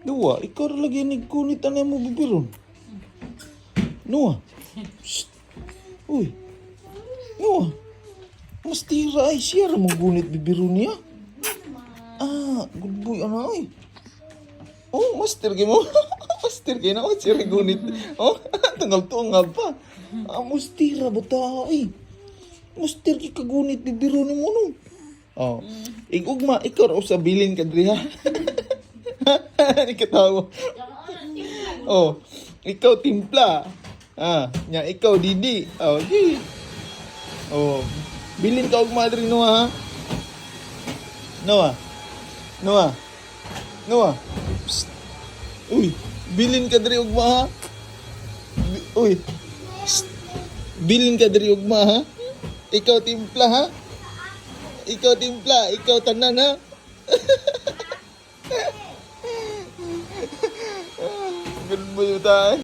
Dua, ikaw lagi ni kunit na mo bibiron. Noah. Shh. Uy. Noah. Mas tira ay siya mo gunit bibiron niya. Ah, good boy ana ay. Oh, master kay mo. Master kay na o siya gunit. Oh, tunggal pa. Ah, mustira bata ay. Master kay kagunit bibiron mo no. Oh. Igugma ikaw raw sa bilin ka diri ha. Ni katawa. Oh, ikaw timpla. Ah, nya ikaw Didi. Oh, di. Oh, bilin ka og madre Noah ha. Noah. Noah. Noah. Psst. Uy, bilin ka diri og ma ha. Uy. Psst. Bilin ka diri og ma ha. Ikaw timpla ha. Ikaw timpla, ikaw tanan ha. Ganun ba yun tayo?